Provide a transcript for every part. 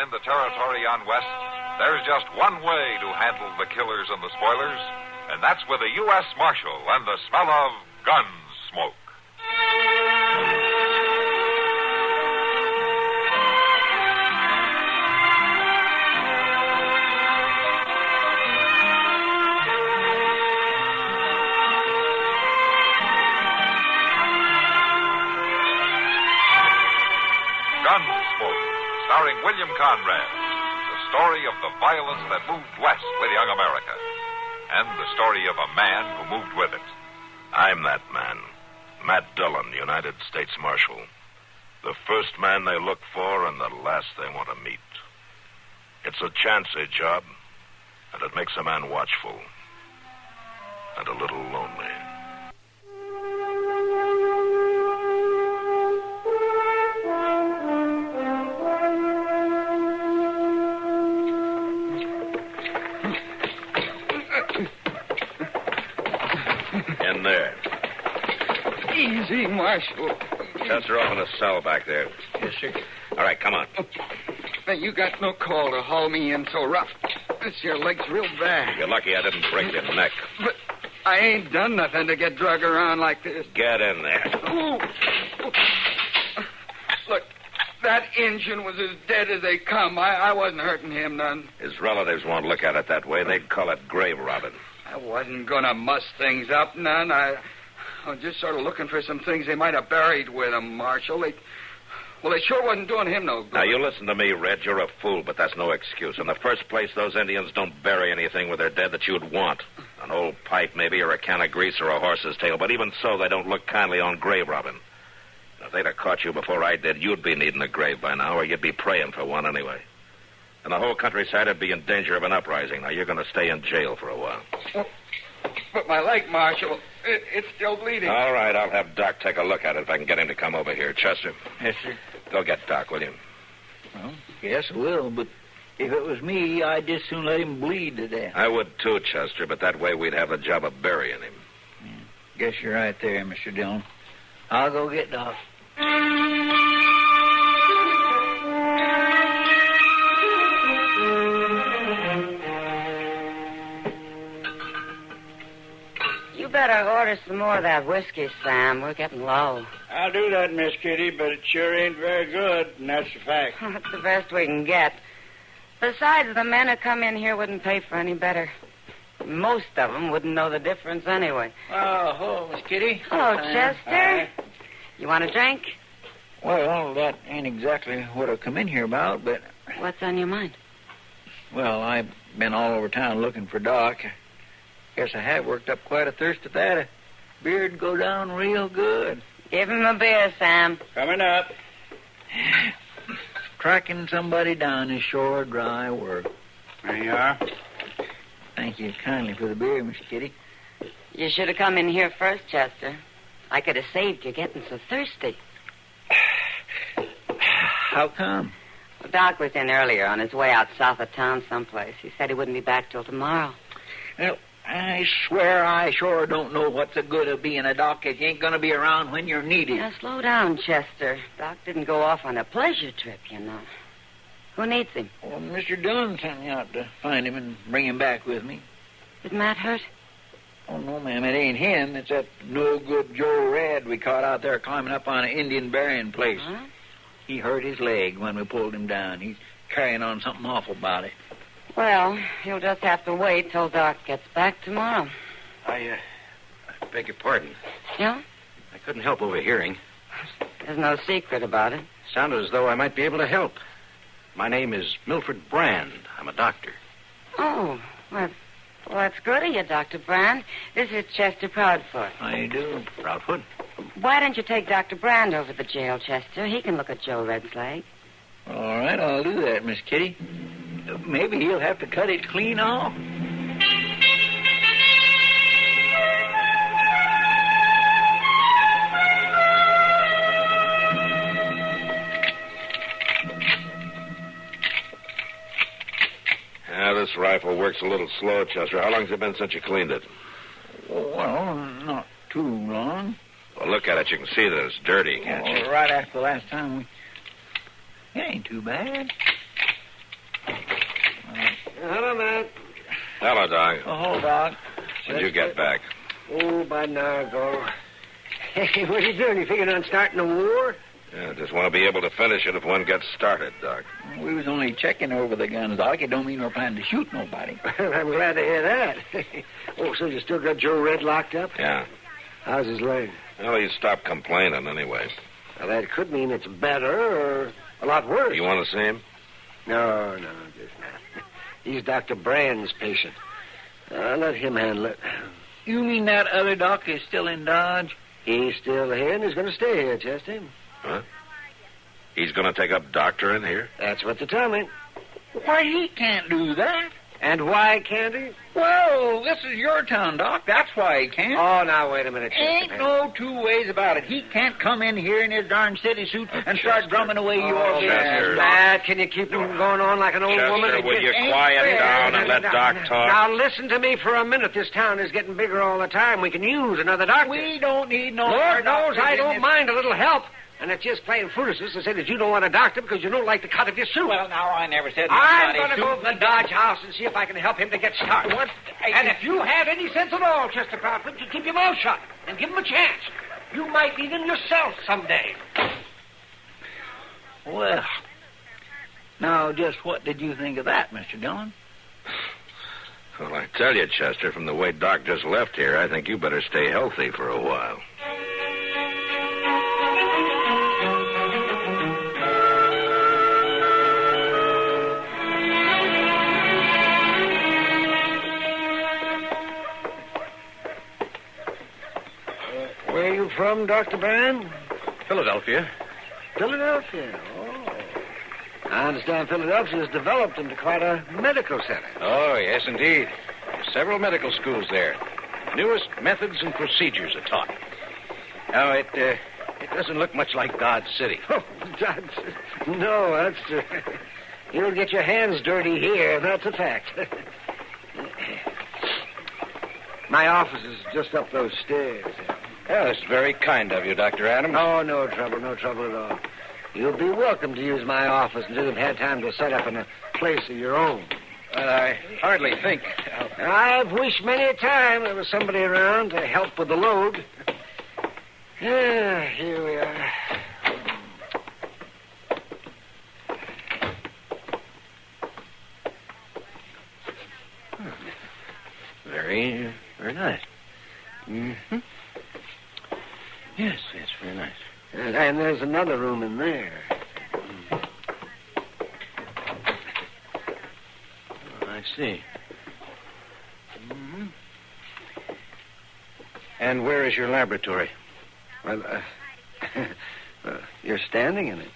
And in the territory on West, there's just one way to handle the killers and the spoilers, and that's with a U.S. Marshal and the smell of Gunsmoke. Gunsmoke, starring William Conrad. The story of the violence that moved west with young America. And the story of a man who moved with it. I'm that man. Matt Dillon, United States Marshal. The first man they look for and the last they want to meet. It's a chancy job, and it makes a man watchful. And a little lonely. In there. Easy, Marshal. Chester, open a cell back there. Yes, sir. All right, come on. Now, you got no call to haul me in so rough. This your leg's real bad. You're lucky I didn't break your neck. But I ain't done nothing to get drug around like this. Get in there. Oh. Look, that Injun was as dead as they come. I wasn't hurting him none. His relatives won't look at it that way. They'd call it grave robbing. I wasn't going to muss things up none. I was just sort of looking for some things they might have buried with them, Marshal. They sure wasn't doing him no good. Now, you listen to me, Red. You're a fool, but that's no excuse. In the first place, those Indians don't bury anything with their dead that you'd want. An old pipe, maybe, or a can of grease, or a horse's tail. But even so, they don't look kindly on grave robbing. If they'd have caught you before I did, you'd be needing a grave by now, or you'd be praying for one anyway. And the whole countryside would be in danger of an uprising. Now, you're going to stay in jail for a while. But my leg, Marshal, it's still bleeding. All right, I'll have Doc take a look at it if I can get him to come over here. Chester. Yes, sir. Go get Doc, will you? Well, yes, I will, but if it was me, I'd just soon let him bleed to death. I would too, Chester, but that way we'd have the job of burying him. Yeah, guess you're right there, Mr. Dillon. I'll go get Doc. You better order some more of that whiskey, Sam. We're getting low. I'll do that, Miss Kitty, but it sure ain't very good, and that's a fact. That's the best we can get. Besides, the men who come in here wouldn't pay for any better. Most of them wouldn't know the difference anyway. Oh, hello, Miss Kitty. Hello, Chester. You want a drink? Well, that ain't exactly what I've come in here about, but... What's on your mind? Well, I've been all over town looking for Doc. Guess I have worked up quite a thirst at that. A beer'd go down real good. Give him a beer, Sam. Coming up. Tracking somebody down is sure dry work. There you are. Thank you kindly for the beer, Miss Kitty. You should have come in here first, Chester. I could have saved you getting so thirsty. How come? Well, Doc was in earlier on his way out south of town someplace. He said he wouldn't be back till tomorrow. Well, I swear I sure don't know what's the good of being a doc if you ain't going to be around when you're needed. Now, slow down, Chester. Doc didn't go off on a pleasure trip, you know. Who needs him? Well, Mr. Dillon sent me out to find him and bring him back with me. Is Matt hurt? Oh, no, ma'am, it ain't him. It's that no-good Joe Red we caught out there climbing up on an Indian burying place. Huh? He hurt his leg when we pulled him down. He's carrying on something awful about it. Well, he'll just have to wait till Doc gets back tomorrow. I beg your pardon. Yeah? I couldn't help overhearing. There's no secret about it. Sounded as though I might be able to help. My name is Milford Brand. I'm a doctor. Oh, well, that's good of you, Dr. Brand. This is Chester Proudfoot. How you do? Proudfoot? Why don't you take Dr. Brand over to the jail, Chester? He can look at Joe Red's leg. All right, I'll do that, Miss Kitty. Maybe he'll have to cut it clean off. This rifle works a little slow, Chester. How long's it been since you cleaned it? Well, not too long. Well, look at it. You can see that it's dirty, can't you? Right after the last time we... It ain't too bad. Matt. Hello, Doc. Oh, Doc. When'd you get back? Oh, about an hour ago. Hey, what are you doing? You figuring on starting a war? Yeah, just want to be able to finish it if one gets started, Doc. We was only checking over the guns, Doc. It don't mean we're planning to shoot nobody. I'm glad to hear that. Oh, so you still got Joe Red locked up? Yeah. How's his leg? Well, he stopped complaining anyway. Well, that could mean it's better or a lot worse. You want to see him? No, just not. He's Dr. Brand's patient. Let him handle it. You mean that other doc is still in Dodge? He's still here, and he's going to stay here, Chester. Huh? He's going to take up doctor in here? That's what they tell me. Why, he can't do that. And why can't he? Well, this is your town, Doc. That's why he can't. Oh, now, wait a minute, Chester. Ain't no two ways about it. He can't come in here in his darn city suit and start drumming away your Chester. Matt, can you keep him going on like an old woman? Chester, will you quiet down and let Doc talk? Now, listen to me for a minute. This town is getting bigger all the time. We can use another doctor. We don't need no Lord knows doctors I in don't this- mind a little help. And it's just plain foolishness to say that you don't want a doctor because you don't like the cut of your suit. Well, now, I never said I'm nobody going to go to the Dodge House and see if I can help him to get started. What? And if you have any sense at all, Chester Crawford, you keep your mouth shut and give him a chance. You might need him yourself someday. Well, now, just what did you think of that, Mr. Dillon? Well, I tell you, Chester, from the way Doc just left here, I think you better stay healthy for a while. Where are you from, Dr. Brand? Philadelphia. Philadelphia. Oh. I understand Philadelphia has developed into quite a medical center. Oh, yes, indeed. There's several medical schools there. Newest methods and procedures are taught. Now, it doesn't look much like Dodge City. Oh, no, that's true. You'll get your hands dirty here, that's a fact. My office is just up those stairs. Well, that's very kind of you, Dr. Adams. Oh, no trouble at all. You'll be welcome to use my office until you've had time to set up in a place of your own. Well, I hardly think... I've wished many a time there was somebody around to help with the load. Here we are. Very, very nice. Mm-hmm. Yes, that's very nice. And there's another room in there. I see. Mm-hmm. And where is your laboratory? Well, you're standing in it.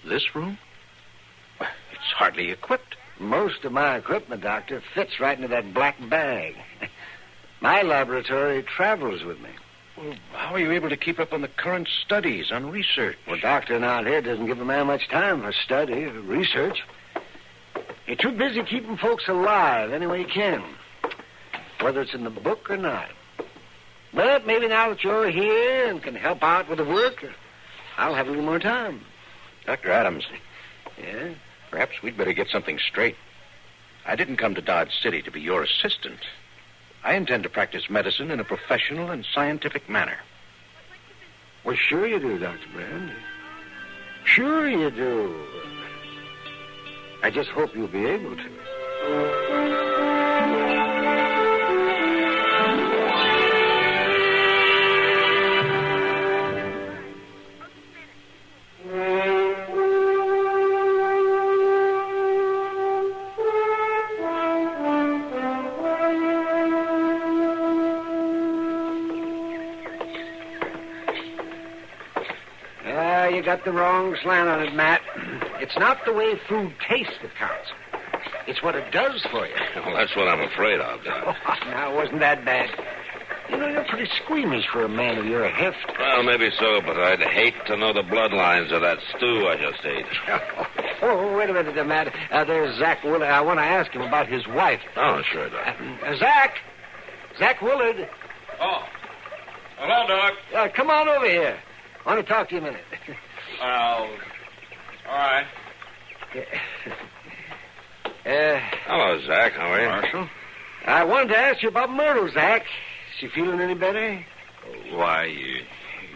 This room? Well, it's hardly equipped. Most of my equipment, Doctor, fits right into that black bag. My laboratory travels with me. Well, how are you able to keep up on the current studies, on research? Well, doctoring out here doesn't give a man much time for study or research. You're too busy keeping folks alive any way you can, whether it's in the book or not. But maybe now that you're here and can help out with the work, I'll have a little more time. Dr. Adams. Yeah? Perhaps we'd better get something straight. I didn't come to Dodge City to be your assistant. I intend to practice medicine in a professional and scientific manner. Well, sure you do, Dr. Brand. Sure you do. I just hope you'll be able to. You got the wrong slant on it, Matt. It's not the way food tastes that counts. It's what it does for you. Well, that's what I'm afraid of, Doc. Oh, now, it wasn't that bad. You know, you're pretty squeamish for a man of your heft. Well, maybe so, but I'd hate to know the bloodlines of that stew I just ate. Oh, wait a minute, Matt. There's Zach Willard. I want to ask him about his wife. Oh, sure, Doc. Zach! Zach Willard. Oh. Hello, Doc. Come on over here. I want to talk to you a minute. All right. Hello, Zach. How are you? Marshal. I wanted to ask you about Myrtle, Zach. Is she feeling any better? Why,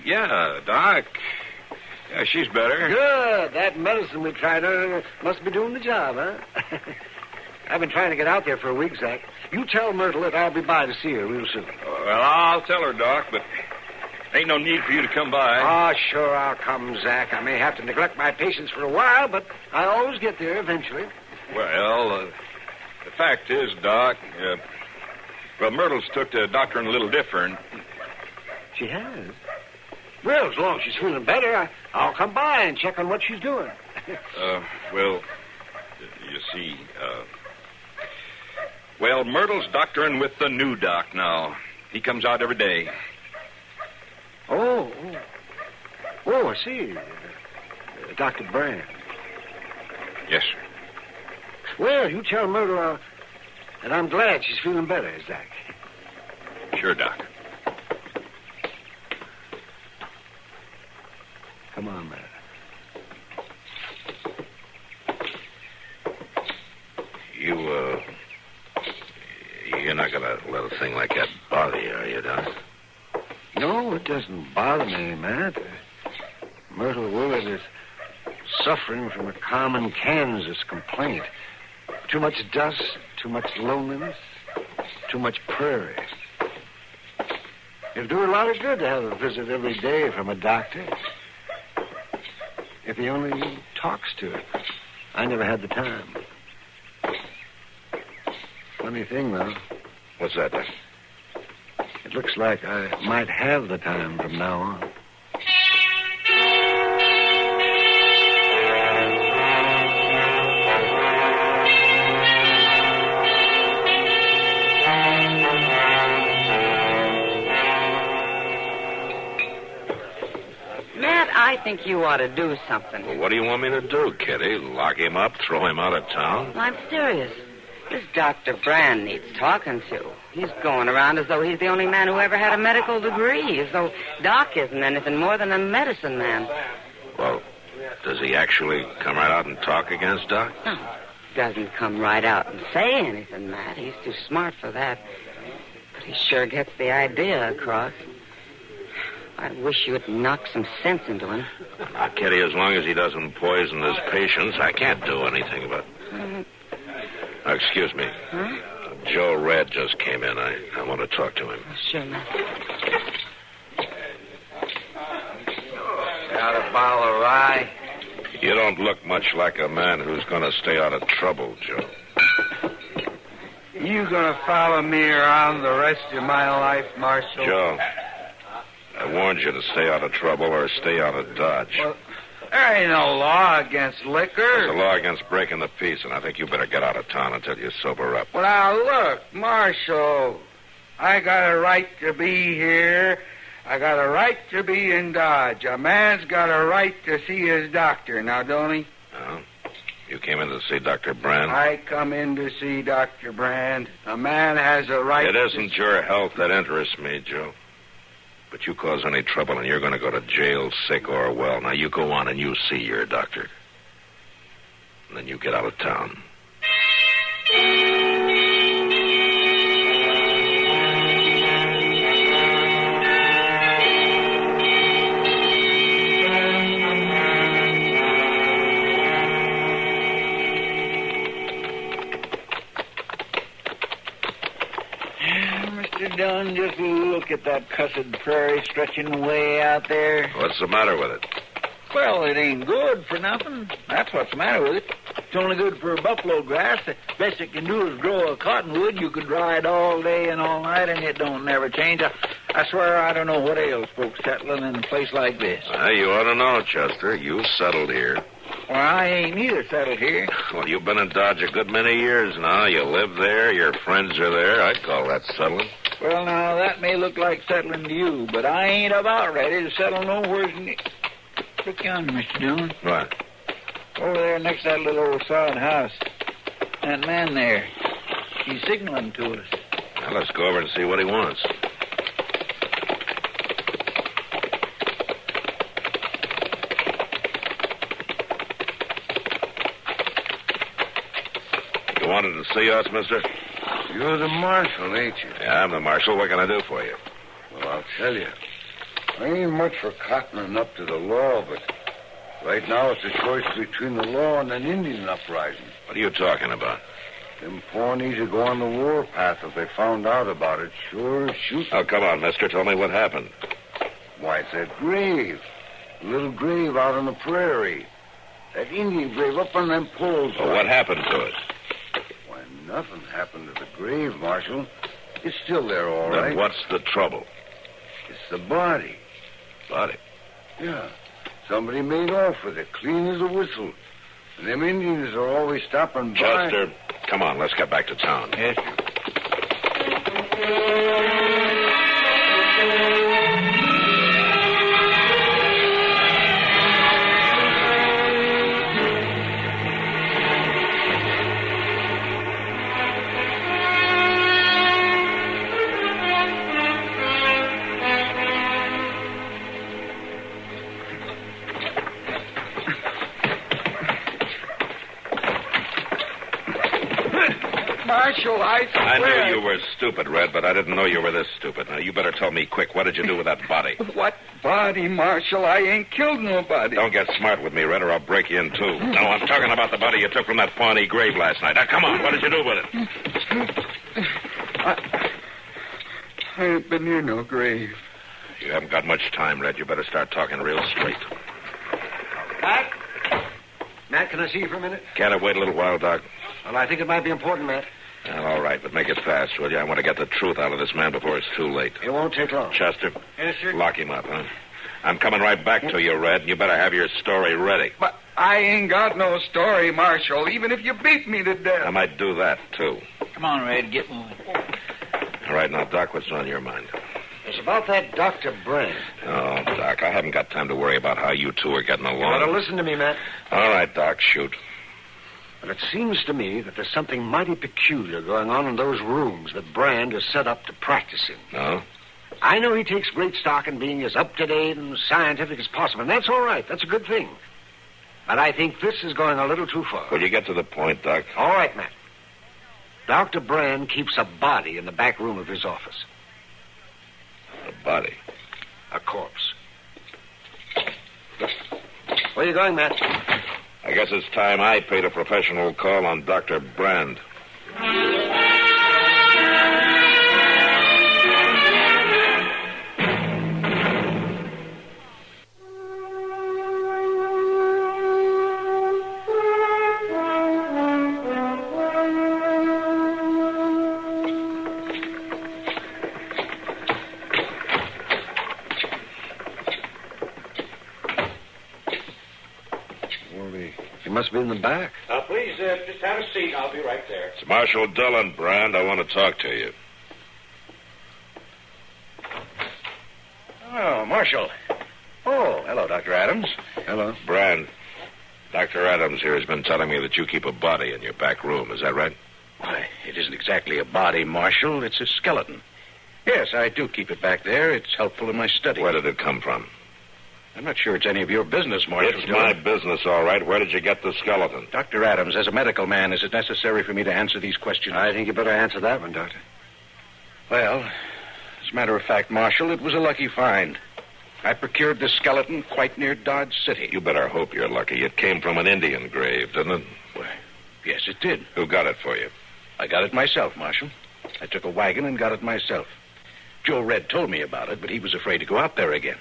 yeah, Doc. Yeah, she's better. Good. That medicine we tried her must be doing the job, huh? I've been trying to get out there for a week, Zach. You tell Myrtle that I'll be by to see her real soon. Well, I'll tell her, Doc, but ain't no need for you to come by. Oh, sure, I'll come, Zach. I may have to neglect my patients for a while, but I always get there eventually. Well, the fact is, Doc, Myrtle's took to doctoring a little different. She has? Well, as long as she's feeling better, I'll come by and check on what she's doing. Well, you see, Myrtle's doctoring with the new doc now. He comes out every day. Oh, I see. Dr. Brand. Yes, sir. Well, you tell Myrtle that I'm glad she's feeling better, Zach. Sure, Doc. Come on, man. You're not going to let a thing like that bother you, are you, Doc? No, it doesn't bother me, Matt. Myrtle Willard is suffering from a common Kansas complaint. Too much dust, too much loneliness, too much prairie. It'd do her a lot of good to have a visit every day from a doctor. If he only talks to her. I never had the time. Funny thing, though. What's that, Doc? It looks like I might have the time from now on. I think you ought to do something. Well, what do you want me to do, Kitty? Lock him up, throw him out of town? Well, I'm serious. This Dr. Brand needs talking to. He's going around as though he's the only man who ever had a medical degree, as though Doc isn't anything more than a medicine man. Well, does he actually come right out and talk against Doc? No, he doesn't come right out and say anything, Matt. He's too smart for that. But he sure gets the idea across. I wish you would knock some sense into him. Now, Kitty, as long as he doesn't poison his patients, I can't do anything about it. Mm-hmm. Excuse me. Huh? Joe Red just came in. I want to talk to him. Sure, Matt. Got a bottle of rye? You don't look much like a man who's going to stay out of trouble, Joe. You gonna follow me around the rest of my life, Marshal? Joe, I warned you to stay out of trouble or stay out of Dodge. Well, there ain't no law against liquor. There's a law against breaking the peace, and I think you better get out of town until you sober up. Well, now, look, Marshal, I got a right to be here. I got a right to be in Dodge. A man's got a right to see his doctor, now, don't he? Oh? You came in to see Dr. Brand? I come in to see Dr. Brand. A man has a right It isn't your health that interests me, Joe. But you cause any trouble and you're going to go to jail, sick or well. Now, you go on and you see your doctor. And then you get out of town. Mr. Dunn, just look at that cussed prairie stretching way out there. What's the matter with it? Well, it ain't good for nothing. That's what's the matter with it. It's only good for buffalo grass. The best it can do is grow a cottonwood. You could dry it all day and all night, and it don't never change. I swear I don't know what ails folks settling in a place like this. You ought to know, Chester. You settled here. Well, I ain't neither settled here. Well, you've been in Dodge a good many years now. You live there. Your friends are there. I'd call that settling. Well, now, that may look like settling to you, but I ain't about ready to settle nowhere near. Look yonder, Mr. Dillon. What? Over there next to that little old sod house. That man there. He's signaling to us. Well, let's go over and see what he wants. wanted to see us, mister? You're the marshal, ain't you? Yeah, I'm the marshal. What can I do for you? Well, I'll tell you. I ain't much for cottoning up to the law, but right now it's a choice between the law and an Indian uprising. What are you talking about? Them Pawnees would go on the warpath if they found out about it. Sure as shoot. Oh, come on, mister. Tell me what happened. Why, it's that grave. A little grave out on the prairie. That Indian grave up on them poles. Well, what happened to it? Why, nothing happened to the grave, Marshal. It's still there, all Then right. what's the trouble? It's the body. Body? Yeah. Somebody made off with it, clean as a whistle. And them Indians are always stopping by. Chester, come on, let's get back to town. Yes, sir. Marshal, I swear... I knew you were stupid, Red, but I didn't know you were this stupid. Now, you better tell me quick. What did you do with that body? What body, Marshal? I ain't killed nobody. Don't get smart with me, Red, or I'll break you in two. No, I'm talking about the body you took from that Pawnee grave last night. Now, come on. What did you do with it? I ain't been near no grave. You haven't got much time, Red. You better start talking real straight. Matt? Matt, can I see you for a minute? Can't I wait a little while, Doc? Well, I think it might be important, Matt. Well, all right, but make it fast, will you? I want to get the truth out of this man before it's too late. It won't take long. Chester? Yes, sir? Lock him up, huh? I'm coming right back to you, Red. You better have your story ready. But I ain't got no story, Marshal, even if you beat me to death. I might do that, too. Come on, Red, get moving. All right, now, Doc, what's on your mind? It's about that Dr. Brand. Oh, Doc, I haven't got time to worry about how you two are getting You along. better listen to me, Matt. All right, Doc, shoot. But it seems to me that there's something mighty peculiar going on in those rooms that Brand is set up to practice in. No? I know he takes great stock in being as up-to-date and scientific as possible, and that's all right. That's a good thing. But I think this is going a little too far. Will you get to the point, Doc? All right, Matt. Dr. Brand keeps a body in the back room of his office. A body? A corpse. Where are you going, Matt? I guess it's time I paid a professional call on Dr. Brand. He must be in the back. Please, just have a seat. I'll be right there. It's Marshal Dillon, Brand. I want to talk to you. Oh, Marshal. Oh, hello, Dr. Adams. Hello. Brand, Dr. Adams here has been telling me that you keep a body in your back room. Is that right? Why, it isn't exactly a body, Marshal. It's a skeleton. Yes, I do keep it back there. It's helpful in my study. Where did it come from? I'm not sure it's any of your business, Marshal. It's my business, all right. Where did you get the skeleton? Dr. Adams, as a medical man, is it necessary for me to answer these questions? I think you better answer that one, Doctor. Well, as a matter of fact, Marshal, it was a lucky find. I procured the skeleton quite near Dodge City. You better hope you're lucky. It came from an Indian grave, didn't it? Well, yes, it did. Who got it for you? I got it myself, Marshal. I took a wagon and got it myself. Joe Red told me about it, but he was afraid to go out there again.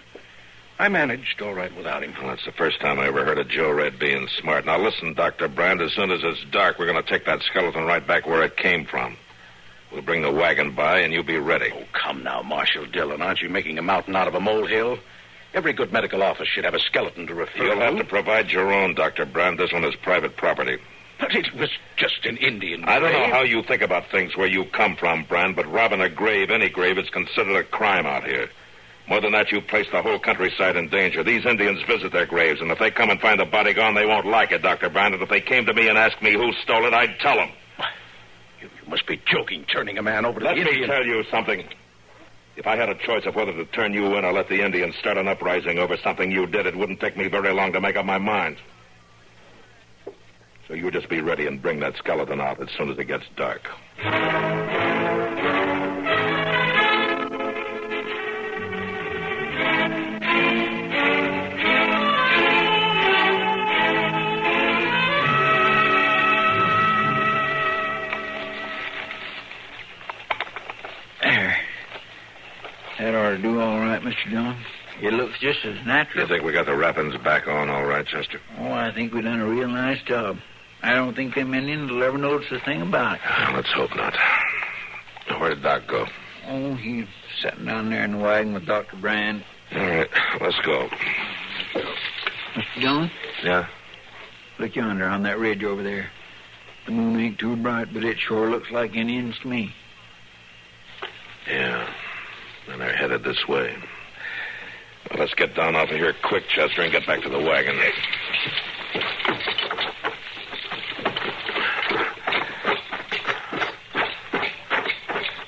I managed all right without him. Well, that's the first time I ever heard of Joe Red being smart. Now, listen, Dr. Brand, as soon as it's dark, we're going to take that skeleton right back where it came from. We'll bring the wagon by, and you'll be ready. Oh, come now, Marshal Dillon. Aren't you making a mountain out of a molehill? Every good medical office should have a skeleton to refer You'll have to provide your own, Dr. Brand. This one is private property. But it was just an Indian grave. I don't know how you think about things where you come from, Brand, but robbing a grave, any grave, is considered a crime out here. More than that, you've placed the whole countryside in danger. These Indians visit their graves, and if they come and find the body gone, they won't like it, Dr. Brand. And if they came to me and asked me who stole it, I'd tell them. You must be joking, turning a man over to Let the me Indian. tell you something. If I had a choice of whether to turn you in or let the Indians start an uprising over something you did, it wouldn't take me very long to make up my mind. So you just be ready and bring that skeleton out as soon as it gets dark. There. That ought to do all right, Mr. John. It looks just as natural. You think we got the wrappings back on all right, Chester? Oh, I think we done a real nice job. I don't think them Indians will ever notice a thing about it. Let's hope not. Where did Doc go? Oh, he's sitting down there in the wagon with Dr. Brand. All right, let's go. Mr. John? Yeah? Look yonder on that ridge over there. The moon ain't too bright, but it sure looks like Indians to me. Yeah, and they're headed this way. Well, let's get down off of here quick, Chester, and get back to the wagon.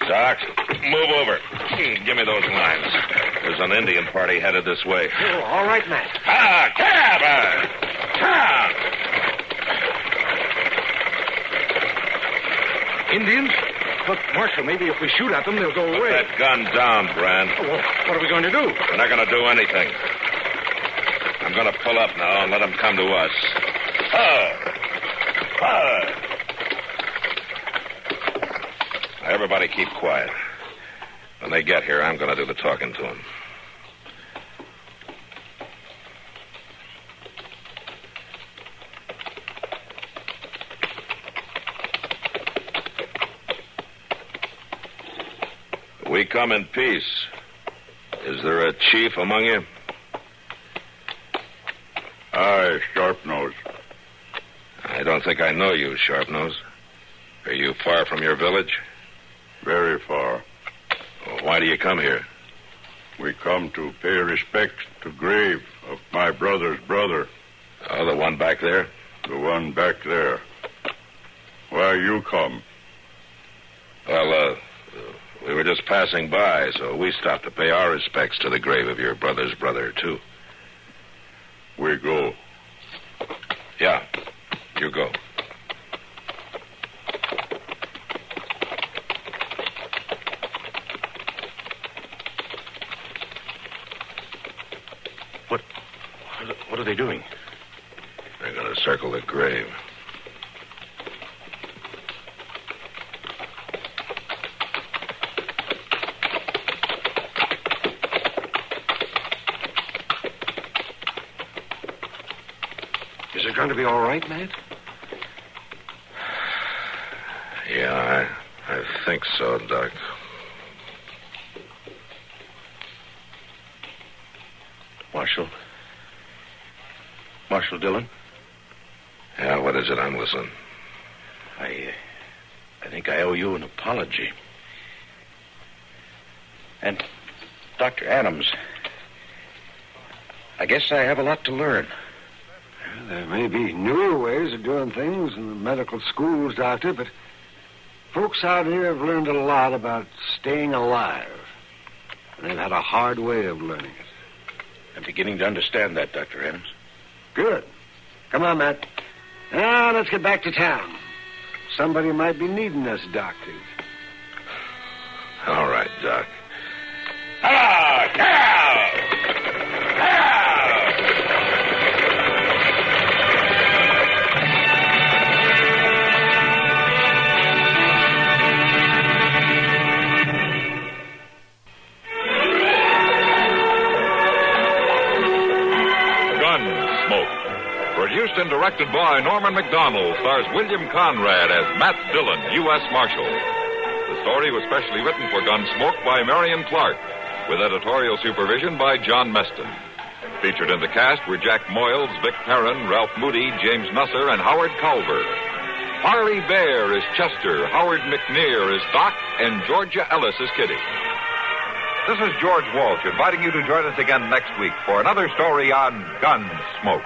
Doc, move over. Give me those lines. There's an Indian party headed this way. Oh, all right, Matt. Cab! Indians? Look, Marshal, maybe if we shoot at them, they'll go away. Put that gun down, Brand. Oh, well, what are we going to do? We're not going to do anything. I'm going to pull up now and let them come to us. Now, everybody keep quiet. When they get here, I'm going to do the talking to them. We come in peace. Is there a chief among you? Aye, Sharpnose. I don't think I know you, Sharpnose. Are you far from your village? Very far. Well, why do you come here? We come to pay respect to grave of my brother's brother. Oh, the one back there? The one back there. Why you come? Well, we were just passing by, so we stopped to pay our respects to the grave of your brother's brother, too. We go. Yeah, you go. What are they doing? They're going to circle the grave. Is it going to be all right, Matt? Yeah, I think so, Doc. Marshal Dillon? Yeah, what is it? I'm listening. I think I owe you an apology. And Dr. Adams, I guess I have a lot to learn. There may be newer ways of doing things in the medical schools, Doctor, but folks out here have learned a lot about staying alive. And they've had a hard way of learning it. I'm beginning to understand that, Dr. Adams. Good. Come on, Matt. Now, let's get back to town. Somebody might be needing us doctors. All right, Doc. Hello, cow! Gunsmoke. Produced and directed by Norman McDonald, stars William Conrad as Matt Dillon, U.S. Marshal. The story was specially written for Gunsmoke by Marion Clark, with editorial supervision by John Meston. Featured in the cast were Jack Moyles, Vic Perrin, Ralph Moody, James Nusser, and Howard Culver. Harley Bear is Chester, Howard McNear is Doc, and Georgia Ellis is Kitty. This is George Walsh inviting you to join us again next week for another story on Gunsmoke.